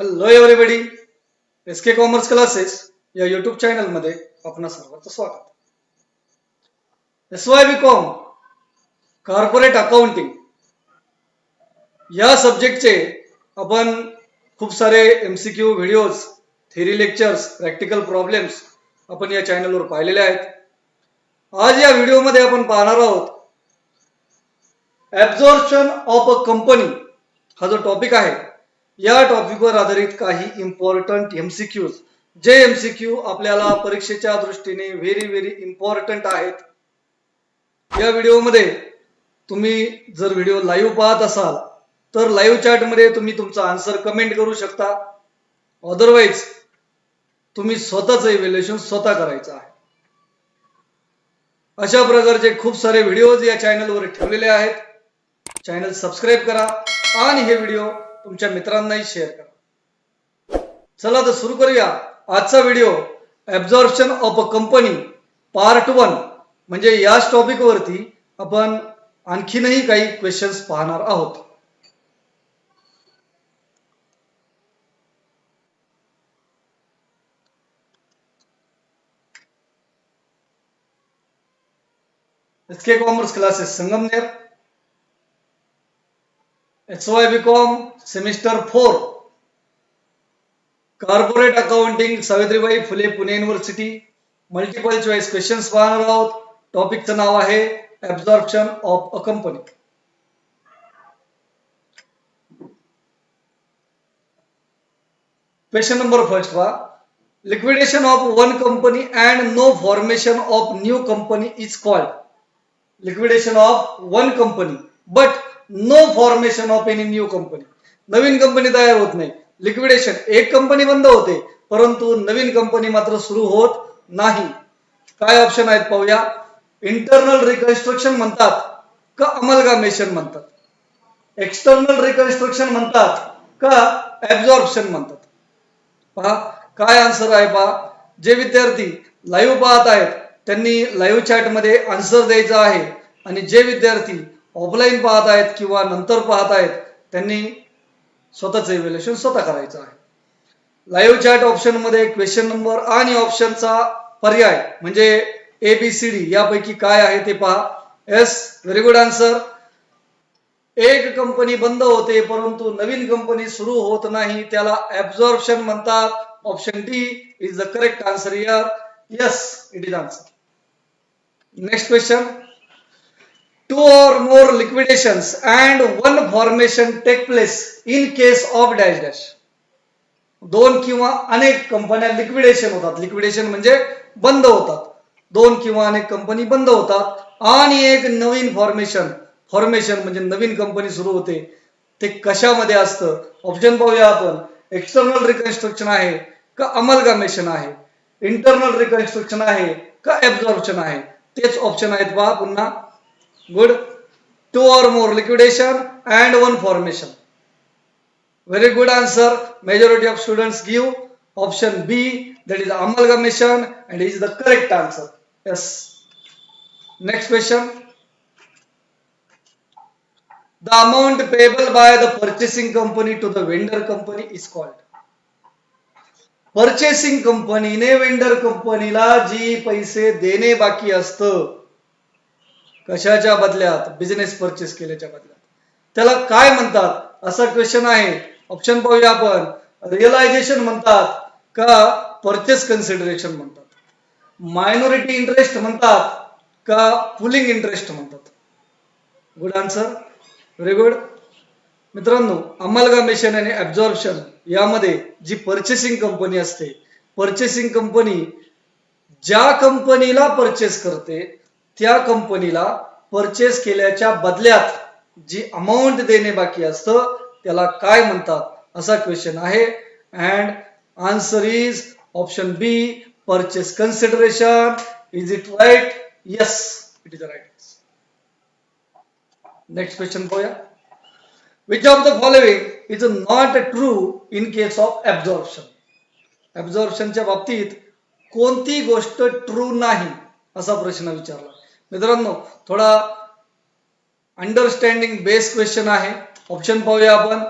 Hello everybody, SK commerce classes या YouTube channel मध्ये आपणा सर्वांचं स्वागत. SY BCom कॉर्पोरेट अकाउंटिंग या सब्जेक्टचे आपण खूप सारे MCQ videos, theory lectures, practical problems आपण या चॅनलवर पाहिलेले आहेत. आज या व्हिडिओमध्ये आपण पाहणार आहोत ॲब्झॉर्प्शन ऑफ अ कंपनी हा जो टॉपिक आहे, या टॉपिकवर आधारित काही इम्पॉर्टंट MCQज, जे MCQ आपल्याला परीक्षेच्या दृष्टीने व्हेरी इम्पॉर्टंट आहेत. या व्हिडिओमध्ये तुम्ही जर व्हिडिओ लाईव्ह पाहत असाल तर लाईव्ह चॅटमध्ये तुम्ही तुमचा आन्सर कमेंट करू शकता. अदरवाईज तुम्ही स्वतःच इव्हॅल्युएशन स्वतः करायचं आहे. अशा प्रकारचे खूप सारे व्हिडिओज या चॅनलवर ठेवलेले आहेत. चॅनल सबस्क्राईब करा आणि हे व्हिडिओ तुमच्या मित्रांनाही शेअर करा. चला तर सुरू करूया आजचा video. Absorption of a company part 1 म्हणजे याच टॉपिक वरती आपण आणखीनही काही क्वेश्चन्स पाहणार आहोत. SK commerce classes Sangamner, SY BCom semester 4 corporate accounting, Savitribai Phule Pune university. Multiple choice questions पाहणार आहोत. टॉपिकचं नाव आहे absorption of a company. Question number first पहा. Liquidation of one company and no formation of new company is called. Liquidation of one company but no formation of any new company. नवीन company तयार होत नाही. Liquidation, एक company बंद होते परंतु नवीन company मात्र सुरू होत नाही. काय ऑप्शन आहेत पाहूया. इंटरनल रिकन्स्ट्रक्शन म्हणतात का अमलगामेशन म्हणतात, एक्सटर्नल रिकन्स्ट्रक्शन म्हणतात का ॲब्झॉर्प्शन म्हणतात. पहा काय आन्सर आहे. पहा, जे विद्यार्थी लाईव्ह पाहत आहेत त्यांनी लाईव्ह चॅट मध्ये आन्सर द्यायचा आहे आणि जे विद्यार्थी ऑफलाईन पाहत आहेत किंवा नंतर पाहत आहेत त्यांनी स्वतःचं इव्हॅल्युएशन स्वतः करायचं आहे. लाईव्ह चॅट ऑप्शन मध्ये क्वेश्चन नंबर आणि ऑप्शनचा पर्याय म्हणजे ABCD यापैकी काय आहे ते पहा. S, very good answer. एक कंपनी बंद होते परंतु नवीन कंपनी सुरू होत नाही, त्याला ॲब्झॉर्प्शन म्हणतात. Option D is the correct answer here. Yes, it is answer. Next question. 2 or more liquidations and one formation take place in case of dash dash. दोन किंवा अनेक कंपन्या लिक्विडेशन होतात. लिक्विडेशन म्हणजे बंद होतात. दोन किंवा अनेक कंपनी बंद होतात आणि एक नवीन फॉर्मेशन म्हणजे नवीन कंपनी सुरू होते. ते कशामध्ये असतं? ऑप्शन पाहूया आपण. एक्सटर्नल रिकन्स्ट्रक्शन आहे का अमलगामेशन आहे, इंटरनल रिकन्स्ट्रक्शन आहे का ॲब्झॉर्प्शन आहे. तेच ऑप्शन आहेत पहा पुन्हा. Good. 2 or more liquidation and one formation. Very good answer. Majority of students give option B, that is amalgamation, and is the correct answer. Yes. Next question. The amount payable by the purchasing company to the vendor company is called. Purchasing कंपनीने vendor कंपनीला जी पैसे देणे बाकी असतं कशाच्या बदल्यात, business purchase केल्याच्या बदल्यात, त्याला काय म्हणतात असा क्वेश्चन आहे. ऑप्शन पाहूया आपण. रिअलायझेशन म्हणतात का परचेस कन्सिडरेशन म्हणतात, मायनॉरिटी इंटरेस्ट म्हणतात का पुलिंग इंटरेस्ट म्हणतात. Good answer, very good. मित्रांनो, अमलगामेशन आणि ॲब्झॉर्प्शन यामध्ये जी पर्चेसिंग कंपनी असते, पर्चेसिंग कंपनी ज्या कंपनीला परचेस करते त्या कंपनीला परचेस केल्याच्या बदल्यात जी अमाऊंट देणे बाकी असतं त्याला काय म्हणतात असा क्वेश्चन आहे. And answer is option b, purchase consideration. Is it right? Yes, it is right. Next question पाहूया. Which of the following is not true in case of absorption? ॲब्झॉर्प्शनच्या बाबतीत कोणती गोष्ट ट्रू नाही असा प्रश्न विचारला. मित्रांनो, थोडा अंडरस्टँडिंग बेस क्वेश्चन आहे. ऑप्शन पाहूया आपण.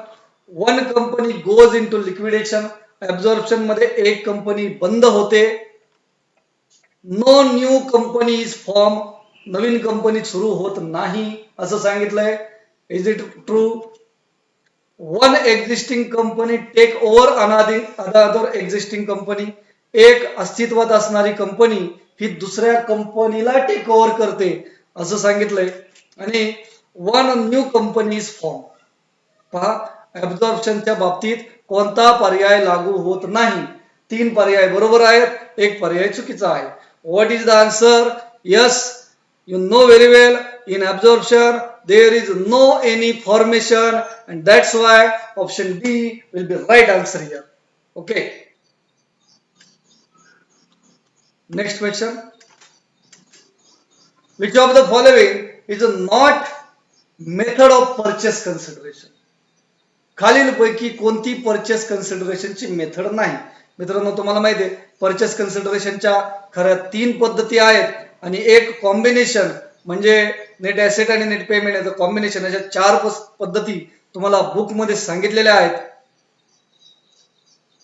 One company goes into liquidation, absorption मध्ये एक कंपनी बंद होते. No new company is form, नवीन कंपनी सुरू होत नाही असं सांगितलंय. Is it true? One existing company take over another existing company, एक अस्तित्वात असणारी कंपनी ही दुसऱ्या कंपनीला टेक ओव्हर करते असं सांगितलंय. आणि one new company is form. पहा, ऍब्झॉर्प्शनच्या बाबतीत कोणता पर्याय लागू होत नाही. 3 पर्याय बरोबर आहेत, एक पर्याय चुकीचा आहे. What is the answer? Yes, you know very well, in absorption there is no any formation, and that's why option D will be right answer here. Okay, next question. Which of the following is not method of purchase consideration? खालीलपैकी कोणती purchase कन्सिडरेशनची method नाही? मित्रांनो, तुम्हाला माहिती आहे purchase कन्सिडरेशनच्या खऱ्या 3 पद्धती आहेत आणि एक कॉम्बिनेशन म्हणजे नेट ऍसेट आणि नेट पेमेंट याचं कॉम्बिनेशन, अशा 4 पद्धती तुम्हाला बुक मध्ये सांगितलेल्या आहेत.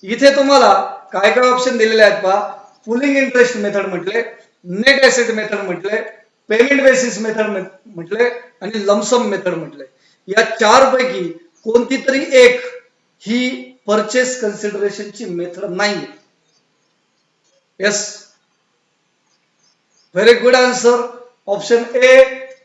इथे तुम्हाला काय काय ऑप्शन दिलेले आहेत पहा. पुलिंग इंटरेस्ट मेथड म्हटले, नेट ऍसेट मेथड म्हटले, पेमेंट बेसिस मेथड म्हटले आणि लमसम मेथड म्हटले. या 4 पैकी कोणती तरी एक ही परचेस कन्सिडरेशनची मेथड नाही. Yes, very good answer. Option A,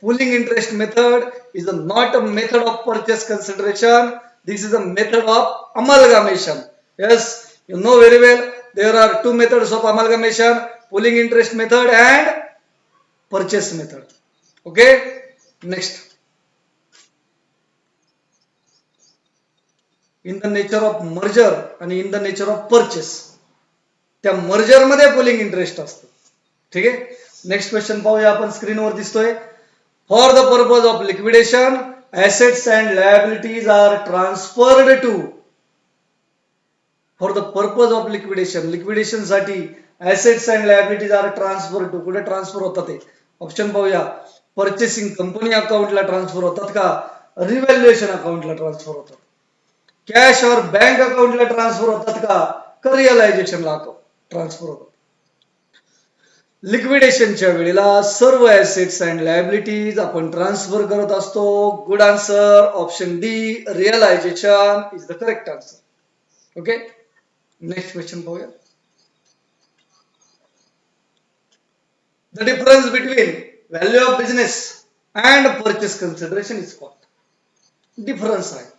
pooling interest method is not a method of purchase consideration. This is a method of amalgamation. Yes, you know very well there are 2 methods of amalgamation, pooling interest method and purchase method. Okay, next. In the nature of merger and in the nature of purchase, त्या merger मध्ये pooling interest असतं. ठीक आहे, next question पाहूया आपण. स्क्रीनवर दिसतोय. For the purpose of liquidation assets and liabilities are transferred to. For the purpose of liquidation, liquidation साठी assets and liabilities are transfer to. कुठे ट्रान्सफर होतात ते ऑप्शन पाहूया. परचेसिंग कंपनी अकाउंटला ट्रान्सफर होतात का, रिव्हॅल्युएशन अकाउंटला ट्रान्सफर होतात, कॅश और बँक अकाउंटला ट्रान्सफर होतात का रिअलायझेशनला ट्रान्सफर होतात. लिक्विडेशनच्या वेळेला सर्व ऍसेट्स अँड लायबिलिटीज आपण ट्रान्सफर करत असतो. Good answer, option D, realisation is the correct answer. Okay, next question पाहूया. The difference between value of business and purchase consideration is called. Difference आहे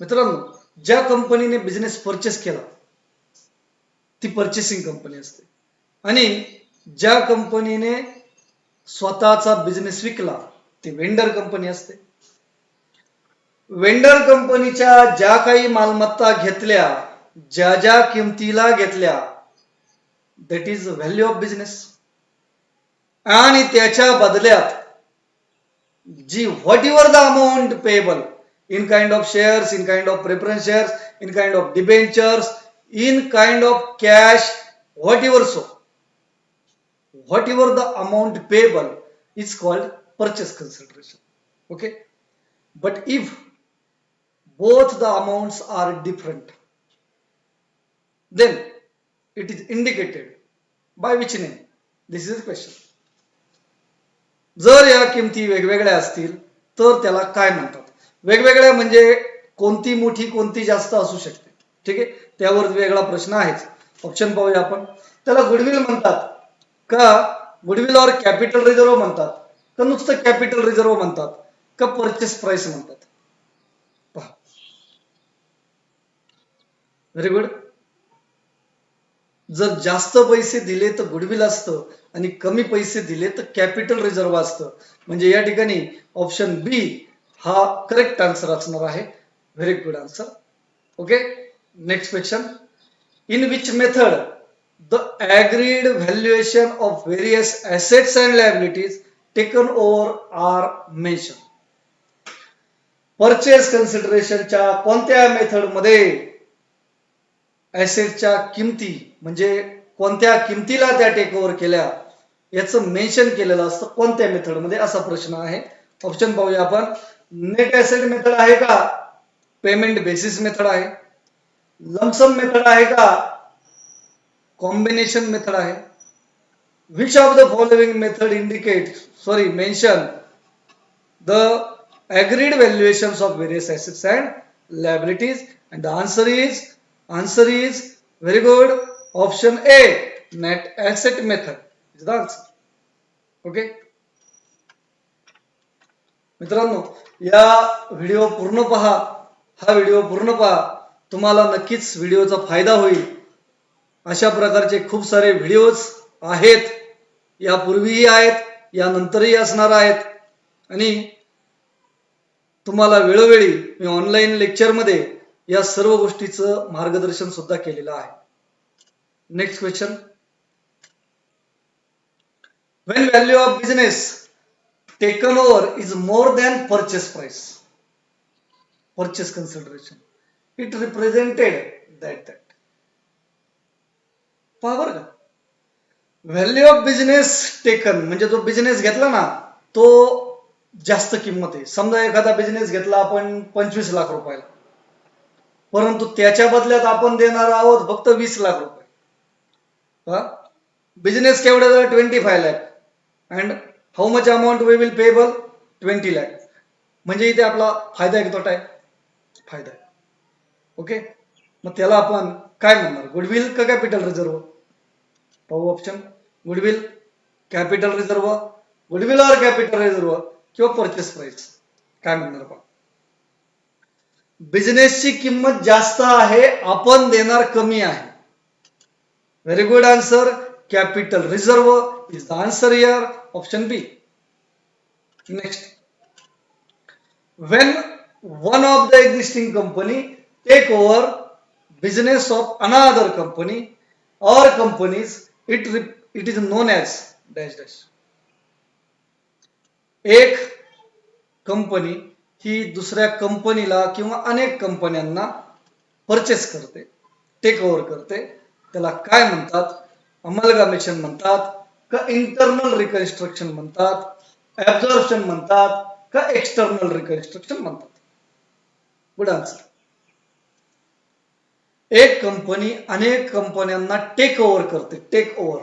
मित्रांनो. ज्या कंपनीने बिझनेस परचेस केला ती परचेसिंग कंपनी असते आणि ज्या कंपनीने स्वतःचा बिझनेस विकला ती वेंडर कंपनी असते. वेंडर कंपनीच्या ज्या काही मालमत्ता घेतल्या, ज्या ज्या किमतीला घेतल्या, that is value of business. आणि त्याच्या बदल्यात जी whatever the amount payable in kind of shares, in kind of preference shares, in kind of debentures, in kind of cash, whatever so, whatever the amount payable is called purchase consideration. Okay, but if both the amounts are different, then it is indicated by which name? This is the question. जर या किमती वेगवेगळ्या असतील तर त्याला काय म्हणतात? वेगवेगळ्या म्हणजे कोणती मोठी कोणती जास्त असू शकते. ठीक आहे, त्यावर वेगळा प्रश्न आहेच. ऑप्शन पाहूया आपण. त्याला गुडविल म्हणतात का, गुडविल और कॅपिटल रिझर्व म्हणतात का, नुसतं कॅपिटल रिझर्व म्हणतात का, परचेस प्राइस म्हणतात? पहा, व्हेरी गुड. जर जास्त पैसे दिले तर गुडविल असतं आणि कमी पैसे दिले तर कॅपिटल रिझर्व असतं. म्हणजे या ठिकाणी ऑप्शन बी हा करेक्ट आन्सर असणार आहे. Very good answer. Okay, next question. In which method the agreed valuation of various assets and liabilities taken over are mention. Purchase कन्सिडरेशनच्या कोणत्या मेथड मध्ये ऍसेटच्या किमती म्हणजे कोणत्या किमतीला त्या टेक ओव्हर केल्या याचं मेन्शन केलेलं असतं, कोणत्या मेथड मध्ये, असा प्रश्न आहे. ऑप्शन पाहूया आपण. नेट ऍसेट मेथड आहे का, पेमेंट बेसिस मेथड आहे, लमसम मेथड आहे का कॉम्बिनेशन मेथड आहे? Which of the following method mention the agreed valuations of various assets and liabilities? And the answer is very good, option A, net asset method is the answer. Okay मित्रांनो, या video पूर्ण पहा, हा video पूर्ण पहा, तुम्हाला नक्कीच व्हिडिओचा फायदा होईल. अशा प्रकारचे खूप सारे व्हिडिओज आहेत, यापूर्वीही आहेत, यानंतरही असणार आहेत, आणि तुम्हाला वेळोवेळी मी ऑनलाईन लेक्चरमध्ये या सर्व गोष्टीचं मार्गदर्शन सुद्धा केलेलं आहे. Next question, when value of business taken over is more than purchase price, purchase consideration, it represented that पहा का, व्हॅल्यू ऑफ बिझनेस टेकन म्हणजे जो बिझनेस घेतला ना तो जास्त किंमत आहे. समजा एखादा बिझनेस घेतला आपण 25 लाख रुपयाला, परंतु त्याच्या बदल्यात आपण देणार आहोत फक्त 20 लाख रुपये. बिझनेस केवढा? 25 lakh, and how much amount we will payable? 20 lakh. म्हणजे इथे आपला फायदा आहे की तोटा आहे? फायदा आहे. ओके, मग त्याला आपण काय म्हणणार, गुडविल का कॅपिटल रिझर्व? पाहू option, goodwill, capital reserve, goodwill और कॅपिटल रिझर्व किंवा परचेस प्राइस. काय म्हणणार पहा, बिझनेसची किंमत जास्त आहे, आपण देणार कमी आहे. Very good answer, capital reserve is the answer here, option b. Next, when one of the existing company take over business of another company or companies, it is known as dash dash. एक company ही दुसऱ्या कंपनीला किंवा अनेक कंपन्यांना purchase करते, take over करते, त्याला काय म्हणतात? अमलगामेशन म्हणतात का इंटरनल रिकन्स्ट्रक्शन म्हणतात, ऍब्झॉर्प्शन म्हणतात का एक्सटर्नल रिकन्स्ट्रक्शन म्हणतात? Good answer. एक कंपनी अनेक कंपन्यांना टेक ओव्हर करते, take over,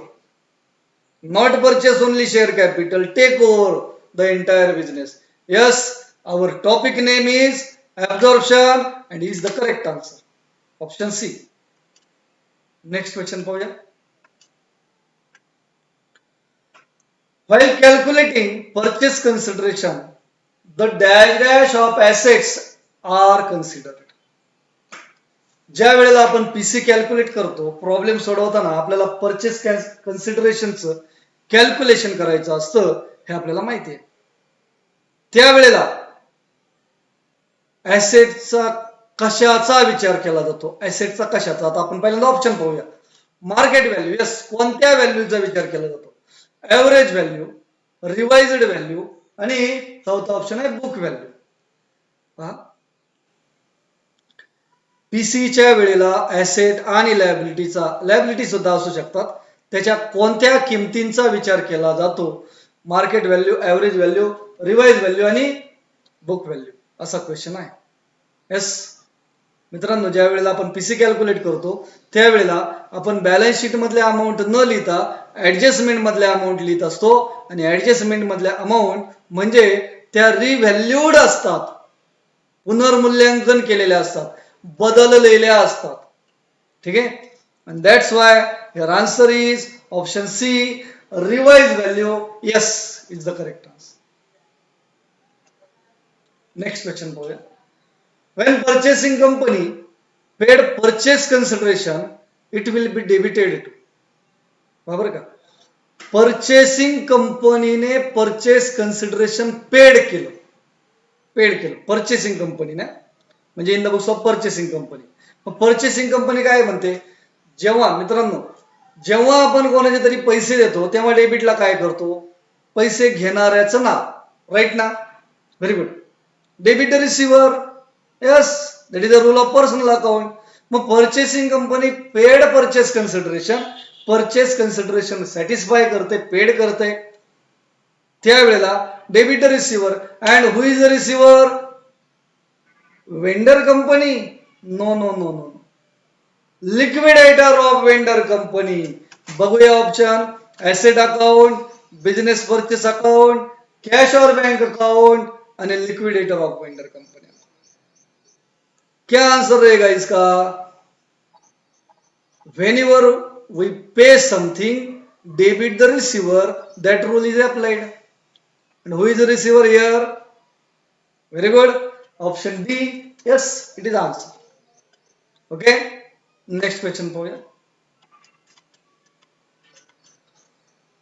not purchase only share capital, take over the entire business. Yes, our topic name is absorption and is the correct answer, option C. Next question पाहूया. While calculating purchase consideration, the dash dash of assets are considered. ज्या वेळेला आपण PC calculate करतो, problem सोडवताना आपल्याला purchase कन्सिडरेशनचं calculation करायचं असतं, हे आपल्याला माहिती आहे. त्यावेळेला ऍसेटचा कशाचा विचार केला जातो? ऍसेटचा कशाचा? आता आपण पहिल्यांदा ऑप्शन पाहूया. मार्केट व्हॅल्यू, यस, कोणत्या व्हॅल्यूचा विचार केला जातो? एव्हरेज व्हॅल्यू, रिवाइज्ड व्हॅल्यू, आणि चौथा ऑप्शन आहे बुक व्हॅल्यू. पहा, पीसीच्या वेळेला ऍसेट आणि लायबिलिटी सुद्धा असू शकतात, त्याच्या कोणत्या किमतींचा विचार केला जातो? Market value, average value, revise value आणि बुक व्हॅल्यू, असा क्वेश्चन आहे. यस मित्रांनो, ज्या वेळेला आपण पीसी कॅल्क्युलेट करतो त्यावेळेला आपण बॅलन्स शीट मधल्या अमाऊंट न लिहिता ऍडजस्टमेंट मधल्या अमाऊंट लिहित असतो, आणि ऍडजस्टमेंट मधल्या अमाऊंट म्हणजे त्या रिव्हॅल्यूड असतात, पुनर्मूल्यांकन केलेल्या असतात, बदललेल्या असतात. ठीक आहे, and that's why your answer is option C, revised value. Yes, is the correct answer. Next question पाहूया. When purchasing company paid purchase consideration, it will be debited to. बरोबर का? पर्चेसिंग कंपनीने परचेस कन्सिडरेशन पेड केलं purchasing कंपनीने, म्हणजे in the books of purchasing company. Purchasing company काय म्हणते? जेव्हा मित्रांनो, जेव्हा आपण कोणाचे तरी पैसे देतो तेव्हा डेबिटला काय करतो? पैसे घेणाऱ्याचं नाव, राईट ना? Very good. Debit the receiver, yes, that is the rule of personal account. मग purchasing company paid purchase consideration satisfy करते, पेड करते. त्यावेळेला debit the receiver, and who is the receiver? Vendor company? No, no, no, no. Liquidator of vendor company. बघूया option. Asset account, business purchase account, cash और bank account आणि liquidator of vendor company. क्या answer रहेगा इसका? Whenever we pay something, debit the receiver, that rule is applied. And who is the receiver here? Very good. Option D. Yes, it is answer. Okay. Next question पाहूया.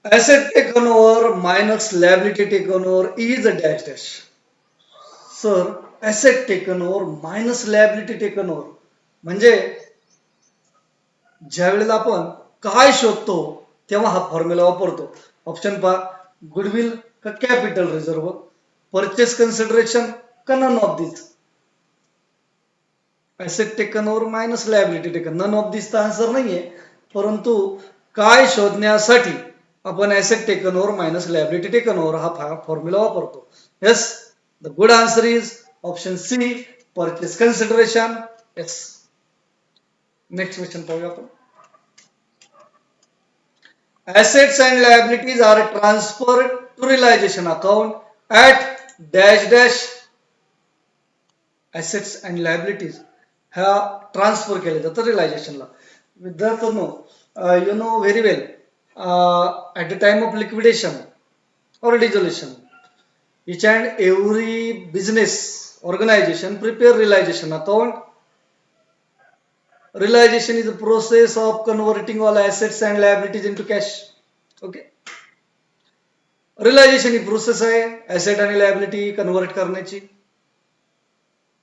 Asset taken over minus liability taken over is a dash dash. Sir, asset taken over minus liability taken over म्हणजे ज्या वेळेला आपण काय शोधतो तेव्हा हा formula वापरतो. ऑप्शन पहा. गुडविल का कॅपिटल रिझर्व, परचेस कन्सिडरेशन का none of this. Asset taken over minus liability taken, none of दिसचा आन्सर नाहीये, परंतु काय शोधण्यासाठी आपण asset taken over minus liability taken over हा फॉर्म्युला वापरतो. Yes, the good answer is option C, purchase consideration. Yes. Next question पाहूया आपण. Assets and liabilities are transferred to realization account at dash dash. Assets and liabilities ह्या transfer केले जातात रिलायझेशनला. विद्यार्थ्यांनो, you know very well, at the time of liquidation or dissolution, each and every business organization prepare realization account. Realization is the process of converting all assets and liabilities into cash. Okay. Realization he process आहे asset आणि liability convert करण्याची.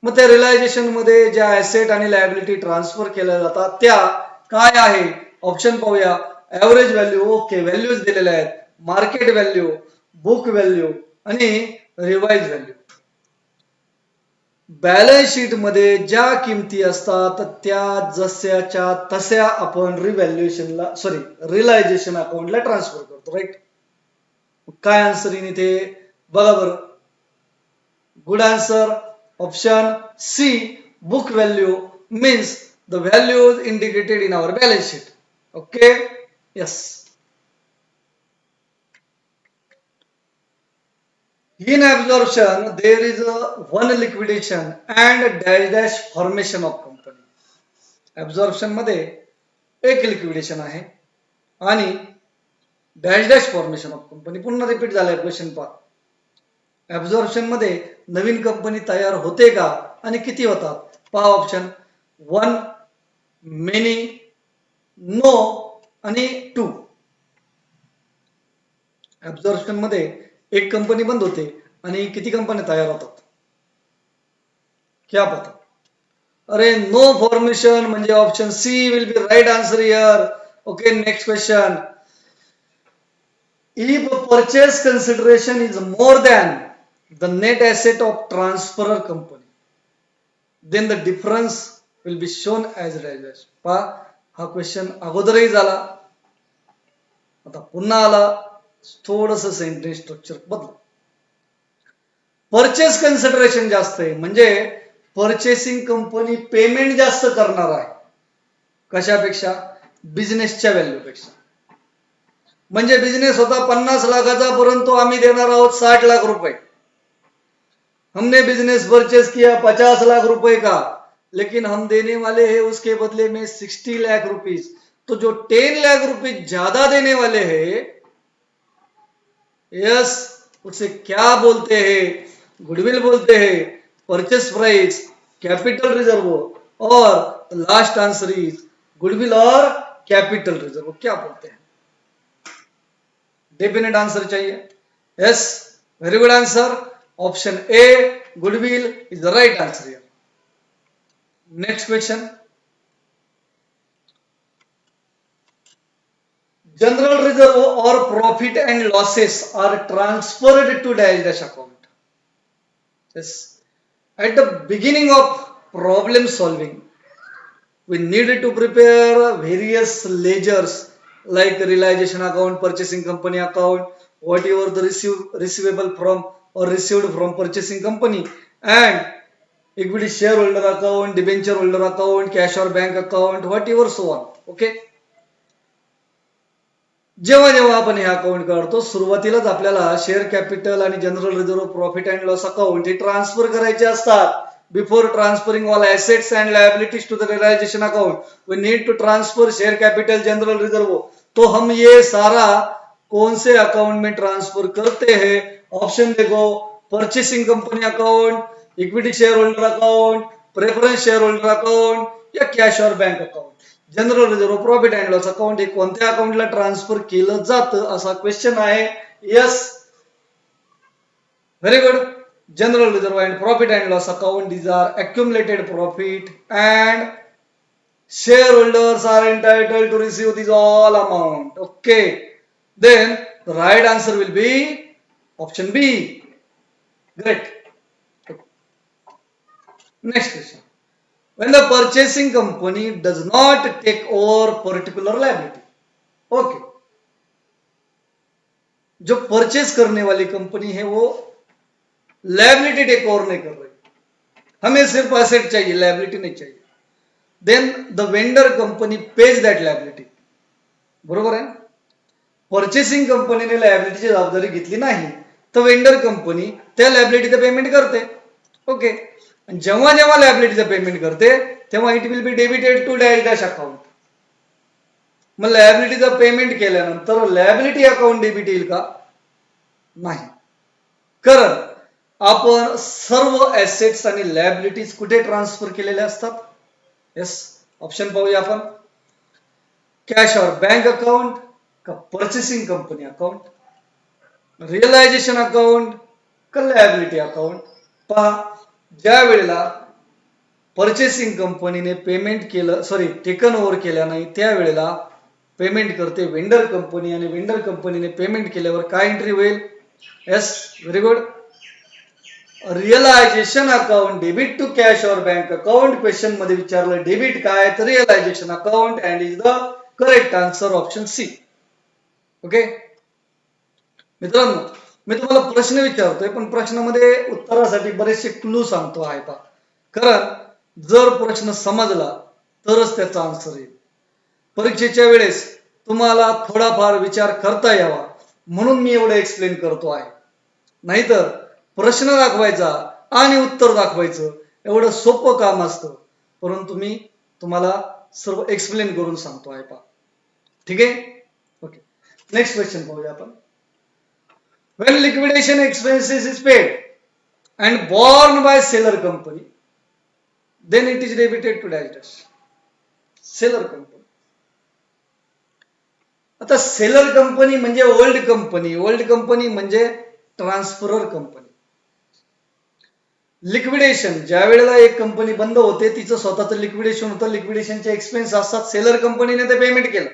मग त्या realisation मध्ये ज्या asset आणि liability transfer केल्या जातात त्या काय आहे? ऑप्शन पाहूया. ऍव्हरेज व्हॅल्यू, ओके, व्हॅल्यूज दिलेल्या आहेत. मार्केट व्हॅल्यू, बुक व्हॅल्यू आणि रिवाइज व्हॅल्यू. बॅलन्स शीट मध्ये ज्या किमती असतात त्या जशाच्या तशा आपण रिलायझेशन अकाउंटला ट्रान्सफर करतो. राईट. काय आन्सर येईल इथे बघा बरं. Good answer option C, book value means the values indicated in our balance sheet. Okay. Yes. In absorption, there is one liquidation and dash dash formation of company. Absorption मध्ये एक liquidation आहे आणि dash dash formation of company. पुन्हा repeat झालाय question पहा. Absorption मध्ये नवीन company तयार होते का आणि किती होतात? पहा ऑप्शन. 1, मेनी, नो आणि 2. ऍब्झॉर्प्शन मध्ये एक कंपनी बंद होते आणि किती कंपन्या तयार होतात? क्या पता. अरे नो फॉर्मेशन म्हणजे option C will be right answer here. Okay. Next question. If purchase consideration is more than the net asset of transferor company, then the difference will be shown as dash. पहा, हा क्वेश्चन अगोदरही झाला, आता पुन्हा आला. थोडस सेंटेन्स स्ट्रक्चर बदल. परचेस कन्सिडरेशन जास्त आहे म्हणजे परचेसिंग कंपनी पेमेंट जास्त करणार आहे. कशापेक्षा? बिझनेसच्या व्हॅल्यूपेक्षा. म्हणजे बिझनेस होता 50 लाखाचा, परंतु आम्ही देणार आहोत 60 लाख रुपये. हमने बिजनेस परचेस किया 50 लाख रुपए का, लेकिन हम देने वाले हैं उसके बदले में 60 लाख रुपीस. तो जो 10 लाख रुपीस ज्यादा देने वाले हैं, यस, उसे क्या बोलते हैं? गुडविल बोलते हैं, परचेस प्राइस, कैपिटल रिजर्व, और लास्ट आंसर इज गुडविल और कैपिटल रिजर्व. क्या बोलते हैं? डेफिनेट आंसर चाहिए. Yes, very good answer. Option A, goodwill is the right answer here. Next question. General reserve or profit and losses are transferred to dash dash account. Yes. At the beginning of problem solving, we needed to prepare various ledgers like realization account, purchasing company account, whatever the receivable from or received from purchasing company, and equity share holder account, debenture holder account, cash और bank account, whatever so on. Okay. जेव्हा जेव्हा आपण हे account काढतो सुरुवातीलाच आपल्याला share capital आणि general reserve profit and loss account हे ट्रान्सफर करायचे असतात. Before transferring all assets and liabilities to the realisation account we need to transfer share capital general reserve. तो हम ये सारा कौन से अकाउंट में ट्रांसफर करते हैं? ऑप्शन देखो, purchasing company account, equity share holder account, preference share holder account या cash और bank account. General reserve profit and loss account हे कोणत्या अकाउंटला ट्रान्सफर केलं जातं असा क्वेश्चन आहे. Yes, very good. General reserve and profit and loss account, these are accumulated profit and shareholders are entitled to receive this all amount. Okay, then the right answer will be option B. Great. Next question. When the purchasing company does not take over particular liability. Okay, जो purchase करने वाली company है वो liability take over नहीं कर रही, हमें सिर्फ असेट चाहिए, लायबिलिटी नहीं चाहिए. Then the vendor company pays that liability. बरोबर आहे. परचेसिंग कंपनीने लायबिलिटीची जबाबदारी घेतली नाही तर वेंडर कंपनी त्या लायबिलिटीचं पेमेंट करते. ओके. जेव्हा जेव्हा लायबिलिटीचं पेमेंट करते तेव्हा it will be debited to dash account. मग लायबिलिटीचं पेमेंट केल्यानंतर लायबिलिटी अकाउंट डेबिट येईल का? नाही. कारण आपण सर्व ऍसेट्स आणि लायबिलिटीज कुठे ट्रान्सफर केलेल्या असतात? यस, ऑप्शन पाहूया आपण. कॅश और बँक अकाउंट का purchasing company account, realisation account का लायबिलिटी अकाउंट. पहा, ज्या वेळेला परचेसिंग कंपनीने पेमेंट केलं, सॉरी टेकन ओव्हर केल्या नाही, त्यावेळेला पेमेंट करते वेंडर कंपनी आणि वेंडर कंपनीने पेमेंट केल्यावर काय एंट्री होईल? Yes, very good. Realisation account debit to cash और बँक अकाउंट. क्वेश्चन मध्ये विचारलं डेबिट काय, तर realisation account and is the correct answer option C. Okay मित्रांनो, मी तुम्हाला प्रश्न विचारतोय पण प्रश्नामध्ये उत्तरासाठी बरेचसे क्लू सांगतो आहे पा. कारण जर प्रश्न समजला तरच त्याचा आन्सर येईल. परीक्षेच्या वेळेस तुम्हाला थोडाफार विचार करता यावा म्हणून मी एवढं एक्सप्लेन करतो आहे. नाहीतर प्रश्न दाखवायचा आणि उत्तर दाखवायचं एवढं सोपं काम असतं, परंतु मी तुम्हाला सर्व एक्सप्लेन करून सांगतो आहे पा. ठीक आहे. ओके, नेक्स्ट क्वेश्चन पाहूया आपण. When liquidation expenses is paid and borne by seller company, then it is debited to dash dash. Seller company. आता सेलर कंपनी म्हणजे ओल्ड कंपनी, ओल्ड कंपनी म्हणजे ट्रान्सफरर कंपनी. लिक्विडेशन, ज्या वेळेला एक company बंद होते तिचं स्वतःचं लिक्विडेशन होतं, लिक्विडेशनचे एक्सपेन्स असतात, सेलर कंपनीने ते पेमेंट केलं.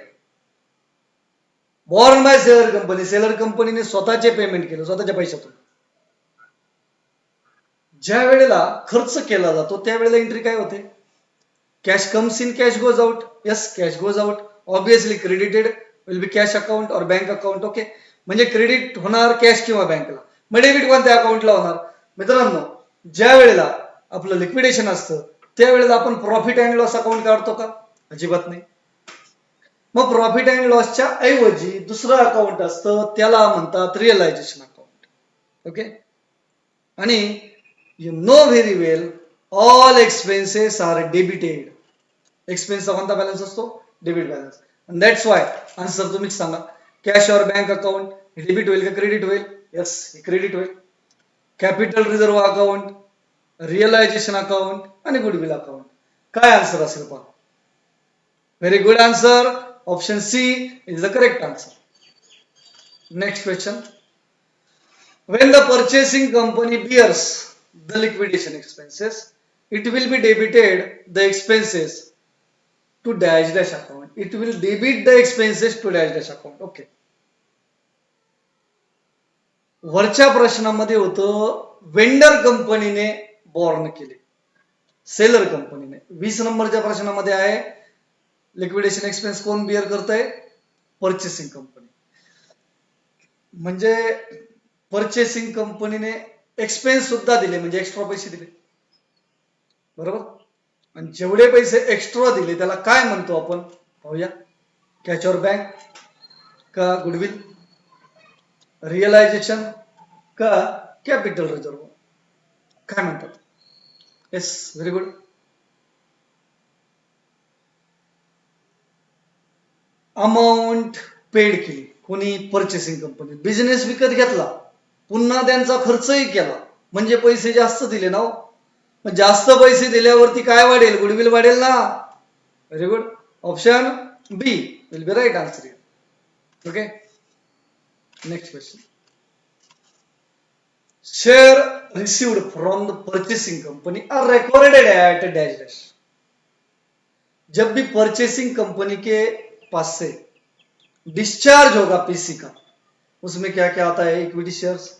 Borne by seller company, seller कंपनीने स्वतःचे पेमेंट केलं स्वतःच्या पैशातून. ज्या वेळेला खर्च केला जातो त्यावेळेला एंट्री काय होते? Cash comes in, cash goes out. Yes, cash goes out. Obviously credited will be cash account और बँक अकाउंट. ओके, म्हणजे क्रेडिट होणार कॅश किंवा बँकला. मग डेबिट कोणत्या अकाउंटला होणार? मित्रांनो, ज्या वेळेला आपलं लिक्विडेशन असतं त्यावेळेला आपण प्रॉफिट अँड लॉस अकाउंट काढतो का? अजिबात नाही. मग प्रॉफिट अँड लॉसच्या ऐवजी दुसरं अकाउंट असतं, त्याला म्हणतात रिअलायझेशन अकाउंट. ओके, आणि you know very well all expenses are debited. एक्सपेन्सचा कोणता बॅलन्स असतो? Debit balance. आणि दॅट्स वाय आन्सर तुम्हीच सांगा. कॅश और बँक अकाउंट डेबिट होईल का क्रेडिट होईल? यस, क्रेडिट होईल. Capital reserve account, realisation account आणि गुडविल अकाउंट. काय आन्सर असेल पहा? Very good answer. Option C is the correct answer. Next question. When the purchasing company bears the liquidation expenses, it will be debited the expenses to dash dash account. It will debit the expenses to dash dash account. Okay. वरच्या प्रश्नामध्ये होतं vendor कंपनीने born केले, seller कंपनीने. 20 नंबरच्या प्रश्नामध्ये आहे liquidation expense कोण बिअर करतंय? Purchasing company. म्हणजे परचेसिंग कंपनीने एक्सपेन्स सुद्धा दिले, म्हणजे एक्स्ट्रा पैसे दिले. बरोबर. आणि जेवढे पैसे एक्स्ट्रा दिले त्याला काय म्हणतो आपण पाहूया. कॅच और बँक का गुडविल, रिअलायझेशन का कॅपिटल रिझर्व, काय म्हणतात? Yes, very good. Amount paid केली कोणी? Purchasing company. बिझनेस विकत घेतला, पुन्हा त्यांचा खर्चही केला, म्हणजे पैसे जास्त दिले ना. जास्त पैसे दिल्यावरती काय वाढेल? गुडविल वाढेल ना. Very good. Option B will be right answer. Okay, next question. Share received from the purchasing company are recorded at dash dash. जब भी परचेसिंग कंपनी के पास से डिस्चार्ज होगा पीसी का, उसमें क्या क्या आता है? Equity shares,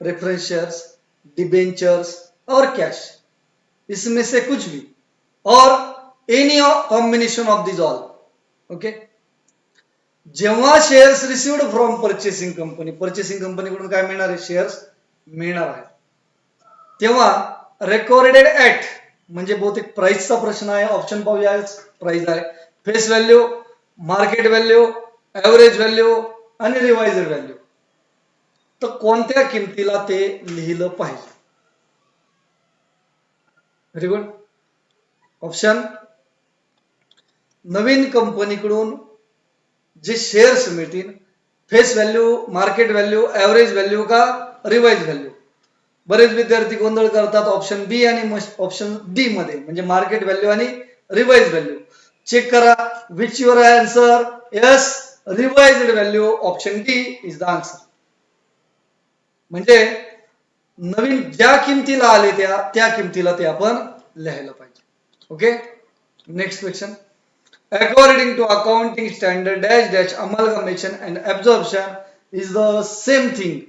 reference shares, debentures और कैश. इसमें से कुछ भी और any combination of this all. Okay. जेव्हा shares received from purchasing company, purchasing कंपनीकडून काय मिळणार आहे? शेअर्स मिळणार आहे. तेव्हा रेकॉर्डेड ऍट म्हणजे बहुतेक प्राइसचा प्रश्न आहे. ऑप्शन पाहूया. प्राइस आहे, face value, market value, average value आणि रिवाइज्ड व्हॅल्यू. तर कोणत्या किमतीला ते लिहिलं पाहिजे? Very good. ऑप्शन, नवीन कंपनीकडून जे शेअर्स मिळतील, face value, market value, average value का रिवाइज व्हॅल्यू? बरेच विद्यार्थी गोंधळ करतात ऑप्शन बी आणि ऑप्शन डी मध्ये, म्हणजे मार्केट व्हॅल्यू आणि रिवाइज व्हॅल्यू. चेक करा which your answer. Yes, revised value, option D is the answer. म्हणजे नवीन ज्या किमतीला आले त्या किमतीला ते आपण लिहायला पाहिजे. Okay, next question. According to accounting standard dash dash amalgamation and absorption is the same thing.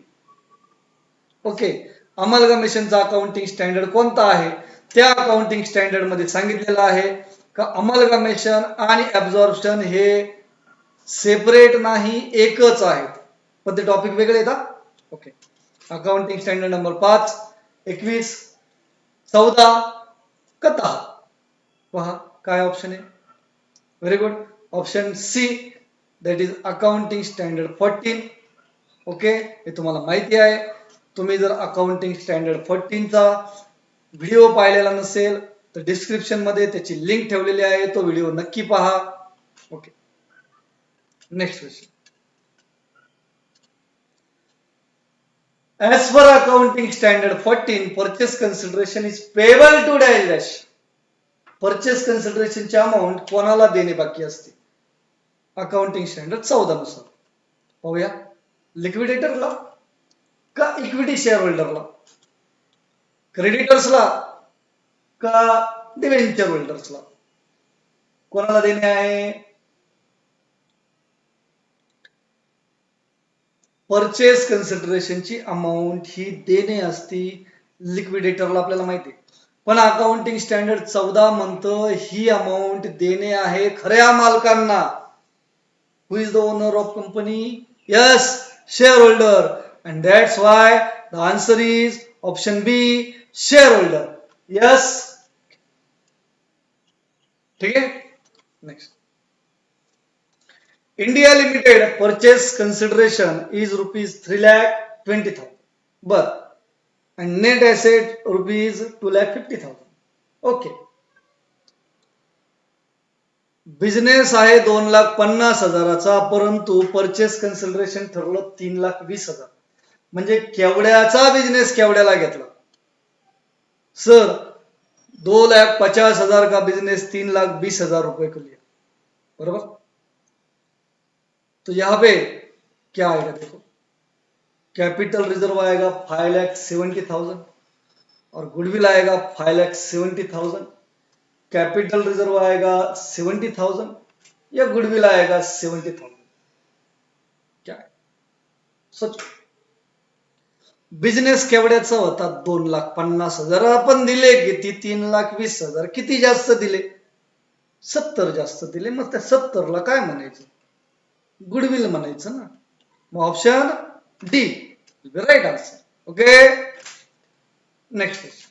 Okay, अमलगमेशनचा अकाउंटिंग स्टँडर्ड कोणता आहे? त्या अकाउंटिंग स्टँडर्ड मध्ये सांगितलेलं आहे का अमलगमेशन आणि ऍब्झॉर्प्शन हे सेपरेट नाही, एकच आहेत, पण ते टॉपिक वेगळे येतात. ओके, अकाउंटिंग स्टँडर्ड नंबर 5, 21, 14 का 10? पहा काय ऑप्शन आहे. Very good. Option C, that is accounting standard 14. Okay, हे तुम्हाला माहिती आहे. तुम्ही जर अकाउंटिंग स्टँडर्ड 14 चा व्हिडिओ पाहिलेला नसेल तर डिस्क्रिप्शन मध्ये त्याची लिंक ठेवलेली आहे, तो व्हिडिओ नक्की पहा. Okay, next question. As per accounting standard 14, purchase consideration is payable to dash dash. Purchase कन्सिडरेशनची अमाऊंट कोणाला देणे बाकी असते? अकाउंटिंग स्टँडर्ड 14 नुसार. पाहूया. लिक्विडेटरला का इक्विटी शेअर होल्डरला, क्रेडिटर्सला का डिबेंचर होल्डर्सला? कोणाला देणे आहे? परचेस कन्सिडरेशनची अमाऊंट ही देणे असती लिक्विडेटरला, आपल्याला माहिती आहे. पण अकाउंटिंग स्टँडर्ड 14 म्हणतं ही अमाऊंट देणे आहे खऱ्या मालकांना. Who is the owner of company? Yes, share holder. And that's why the answer is option B, share holder. Yes, ठीक आहे. Next. India limited purchase consideration is ₹3,20,000. बर. and net asset ₹2,50,000. Okay, business आहे 2,50,000चा, परंतु purchase consideration ठरलं 3,20,000. म्हणजे केवढ्याचा business केवढ्याला घेतला? Sir 2,50,000 का बिजनेस 3,20,000 रुपए को लिया. बराबर. तो यहां पे क्या आएगा? देखो, कैपिटल रिजर्व आएगा 5,70,000 और गुडविल आएगा 5,70,000. कैपिटल रिजर्व आएगा 70,000 या गुडविल आएगा 70,000. क्या है? सोच. बिझनेस केवढ्याचा होता? 2,50,000. आपण दिले किती? 3,20,000. किती जास्त दिले? 70 जास्त दिले. मग त्या 70 ला काय म्हणायचं? गुडविल म्हणायचं ना. मग option D will be right answer. Okay, next question.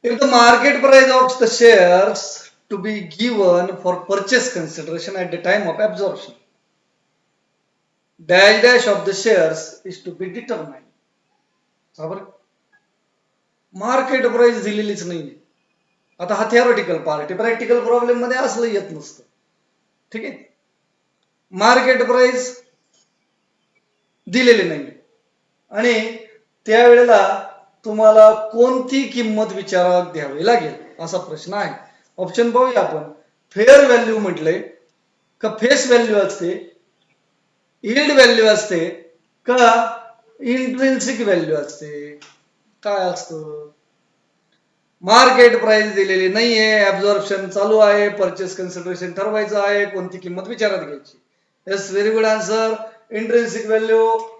If the market price of the shares to be given for purchase consideration at the time of absorption, dash dash of the shares is to be determined. Market price दिलेलीच नाही. आता हा theoretical part आहे, practical problem मध्ये असलं येत नसतं. ठीक आहे, मार्केट प्राइस दिलेली नाही आणि त्यावेळेला तुम्हाला कोणती किंमत विचारात घ्यावी लागेल असा प्रश्न आहे. ऑप्शन पाहूया आपण. फेअर व्हॅल्यू म्हटलंय का फेस व्हॅल्यू असते, यील्ड व्हॅल्यू असते का इंट्रिन्सिक व्हॅल्यू असते, काय असतं. मार्केट प्राइस दिलेली नाहीये, ऍब्झॉर्प्शन चालू आहे, परचेस कन्सिडरेशन ठरवायचं आहे, कोणती किंमत विचारात घ्यायची. Yes, very good answer. Intrinsic value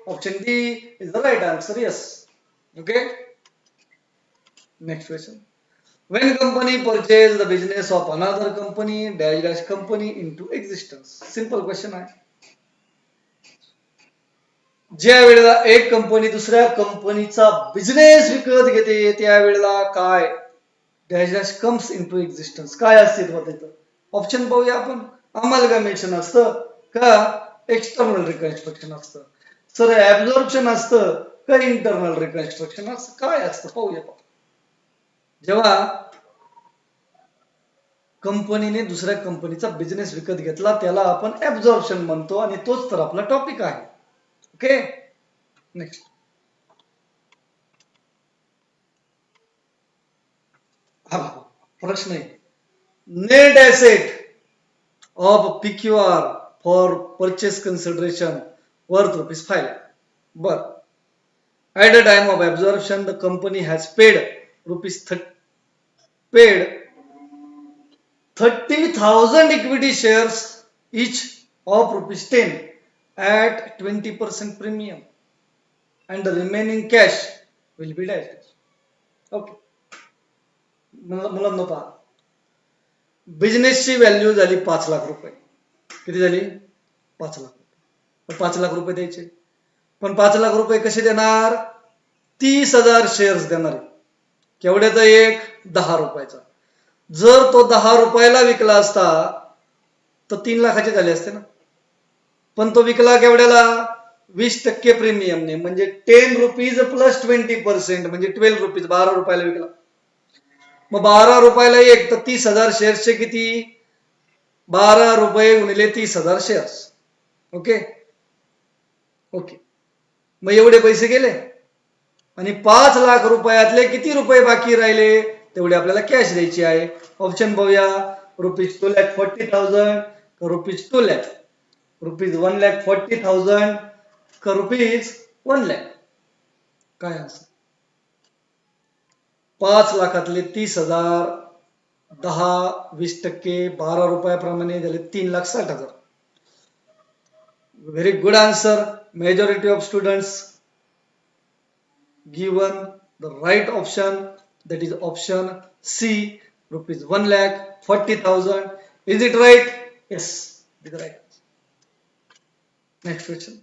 option D is the right answer. Yes. Okay, next question. When company purchase the business of another company dash dash company into existence. Simple question आहे. ज्या वेळेला एक company दुसऱ्या कंपनीचा business विकत घेते त्यावेळेला काय dash dash comes into existence, काय अस्तित्वात येतं. ऑप्शन पाहूया आपण. अमलगमेशन असतं का एक्सटर्नल रिकन्स्ट्रक्शन असतं. सर ऍब्झॉर्प्शन असतं का इंटरनल रिकन्स्ट्रक्शन असतं, काय असतं पाहूया. जेव्हा कंपनीने दुसऱ्या कंपनीचा बिझनेस विकत घेतला त्याला आपण ऍब्झॉर्प्शन म्हणतो आणि तोच तर आपला टॉपिक आहे. Okay, next. हा प्रश्न आहे. Net asset of PQR for purchase consideration worth ₹5 lakh. But at the time of absorption, the company has paid 30,000 equity shares each of ₹10 at 20% premium, and the remaining cash will be dashed. Okay. मुलांना पहा, बिझनेसची value झाली 5 लाख रुपये. किती झाली? 5 लाख रुपये. 5 लाख रुपये द्यायचे, पण 5 लाख रुपये कसे देणार? 30,000 शेअर्स देणार. केवढ्याचा? एक 10 रुपयाचा. जर तो 10 रुपयाला विकला असता तर 3 लाखाचे झाले असते ना, पण तो विकला केवढ्याला? 20% प्रीमियमने, म्हणजे 10 रुपीज प्लस 20% म्हणजे 12 रुपीज, 12 रुपयाला विकला. मग 12 रुपयाला एक तर 30,000 शेअर्सचे किती? 12 रुपये गुणिले 30,000 शेअर्स. ओके ओके, मग एवढे पैसे गेले आणि 5 लाख रुपयातले किती रुपये बाकी राहिले तेवढे आपल्याला कॅश द्यायची आहे. ऑप्शन पाहूया. ₹2,40,000 का ₹2 लाख, ₹1,40,000 का ₹1 लाख, काय असं? 5 लाखातले 30,000, 10, 20%, 12 रुपयाप्रमाणे झाले 3,60,000. Very good answer. Majority of students given the right option, that is option C, ₹1,40,000. Is it right? Yes, it is right. Next question.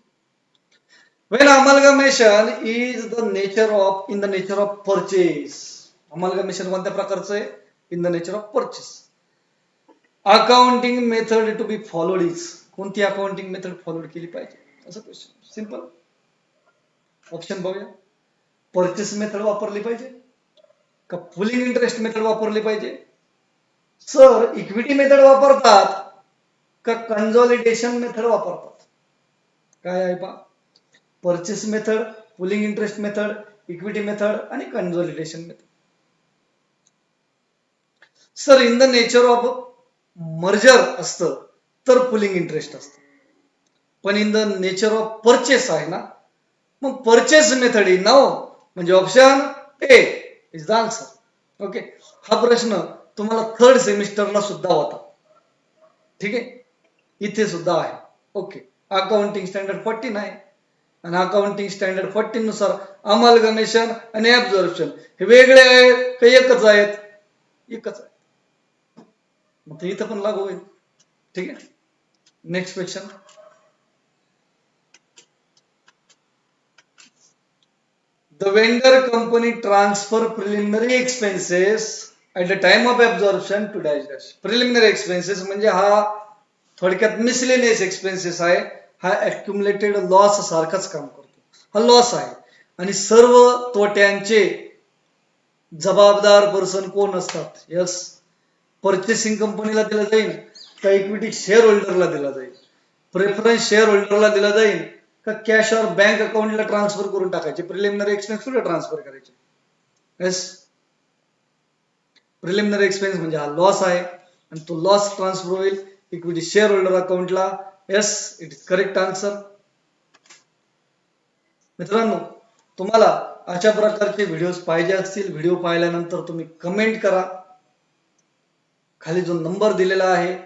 When amalgamation is the nature of in the nature of purchase, amalgamation कोणत्या प्रकारचं आहे? In the nature of purchase. Accounting method to be followed is, कोणती accounting method follow केली पाहिजे असं question. Simple. Option बघूया. Purchase method वापरली पाहिजे का पुलिंग इंटरेस्ट मेथड वापरली पाहिजे? सर इक्विटी मेथड वापरतात का कन्सॉलिडेशन मेथड वापरतात? काय आहे पहा. Purchase method, pooling interest method, equity method आणि consolidation method. Sir in the nature of merger असतं तर पुलिंग इंटरेस्ट असतं, पण in the nature of purchase आहे ना, मग परचेस मेथड इज नाव, म्हणजे option A is the answer. Okay, हा प्रश्न तुम्हाला 3rd सेमिस्टरला सुद्धा होता. ठीक आहे, इथे सुद्धा आहे. ओके, अकाउंटिंग स्टँडर्ड 14 आहे आणि अकाउंटिंग स्टँडर्ड 14 नुसार अमलगमेशन आणि ऍब्झॉर्प्शन हे वेगळे आहेत का एकच आहेत? एकच आहे. मग इथं पण लागू होईल. ठीक आहे, next question. The vendor company transfer preliminary expenses at the time of absorption to dash dash. Preliminary expenses म्हणजे हा थोडक्यात मिसलेनियस एक्सपेन्सेस आहे. हा अक्युमुलेटेड लॉस सारखाच काम करतो. हा लॉस आहे आणि सर्व तोट्यांचे जबाबदार पर्सन कोण असतात? यस, पर्चेसिंग कंपनीला दिला जाईल का इक्विटी शेअर होल्डरला दिला जाईल? प्रेफरन्स शेअर होल्डरला दिला जाईल का कॅश और बँक अकाउंटला ट्रान्सफर करून टाकायचे? प्रिलिमिनरी एक्सपेन्स कुठे ट्रान्सफर करायचे? यस, प्रिलिमिनरी एक्सपेन्स म्हणजे हा लॉस आहे आणि तो लॉस ट्रान्सफर होईल इक्विटी शेअर होल्डर अकाउंटला. Yes, it is correct answer. मित्रांनो, तुम्हाला अशा प्रकारचे व्हिडिओज पाहिजे असतील, व्हिडिओ पाहिल्यानंतर तुम्ही कमेंट करा. खाली जो नंबर दिलेला आहे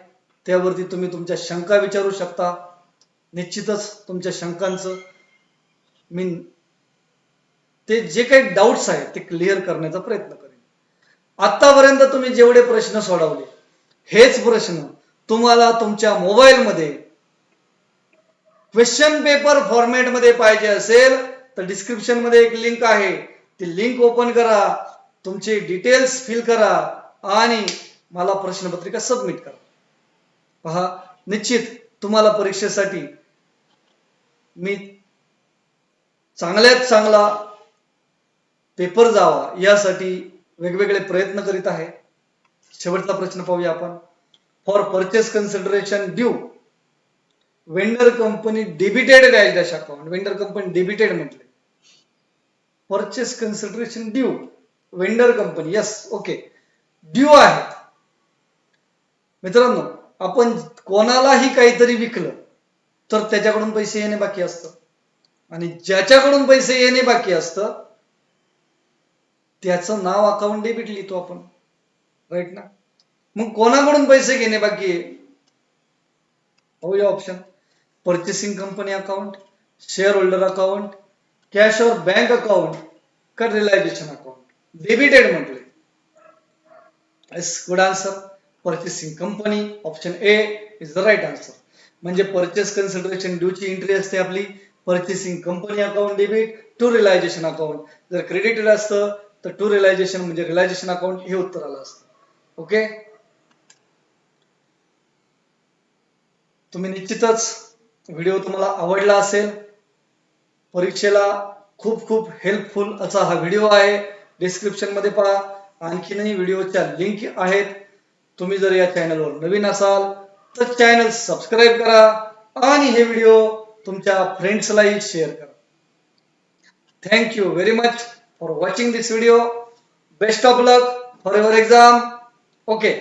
त्यावरती तुम्ही तुमच्या शंका विचारू शकता. निश्चितच तुमच्या शंकांचं मी ते जे काही डाऊट्स आहेत ते क्लिअर करण्याचा प्रयत्न करेन. आतापर्यंत तुम्ही जेवढे प्रश्न सोडवले हेच प्रश्न तुम्हाला तुमच्या मोबाईलमध्ये क्वेश्चन पेपर फॉर्मॅट मध्ये पाहिजे असेल तर डिस्क्रिप्शन मध्ये एक लिंक आहे, ती लिंक ओपन करा, तुमचे डिटेल्स फिल करा आणि मला प्रश्नपत्रिका सबमिट करा. पहा, निश्चित तुम्हाला परीक्षेसाठी मी चांगल्यात चांगला पेपर जावा यासाठी वेगवेगळे प्रयत्न करीत आहे. शेवटचा प्रश्न पाहूया आपण. For purchase consideration due vendor company debited dash dash account. Vendor company debited म्हटले. Purchase consideration due vendor company, yes, okay, due आहे. मित्रांनो, आपण कोणालाही काहीतरी विकलं तर त्याच्याकडून पैसे येणे बाकी असतं आणि ज्याच्याकडून पैसे येणे बाकी असतं त्याचं नाव अकाउंट डेबिट लिहितो आपण, राईट ना? मग कोणाकडून पैसे घेणे बाकी आहे? पाहूया option. Purchasing company account, share holder account, cash और बँक अकाउंट का रिलायझेशन अकाउंट? डेबिटेड म्हटले. Good answer. Purchasing company, option A is the right answer. म्हणजे परचेस कन्सिडरेशन ड्यू ची एंट्री असते आपली purchasing company account debit to realisation account. जर credited असतं तर टू रिलायझेशन म्हणजे रिलायझेशन अकाउंट हे उत्तर आलं असतं. ओके, तुम्ही निश्चितच व्हिडिओ तुम्हाला आवडला असेल. परीक्षेला खूप खूप हेल्पफुल असा हा व्हिडिओ आहे. डिस्क्रिप्शन मध्ये पहा, आणखीनही व्हिडिओच्या लिंक आहेत. तुम्ही जर या चॅनलवर नवीन असाल तर चॅनल सबस्क्राईब करा आणि हे व्हिडिओ तुमच्या फ्रेंड्सलाही शेअर करा. Thank you very much for watching this video. Best of luck for your exam. Okay.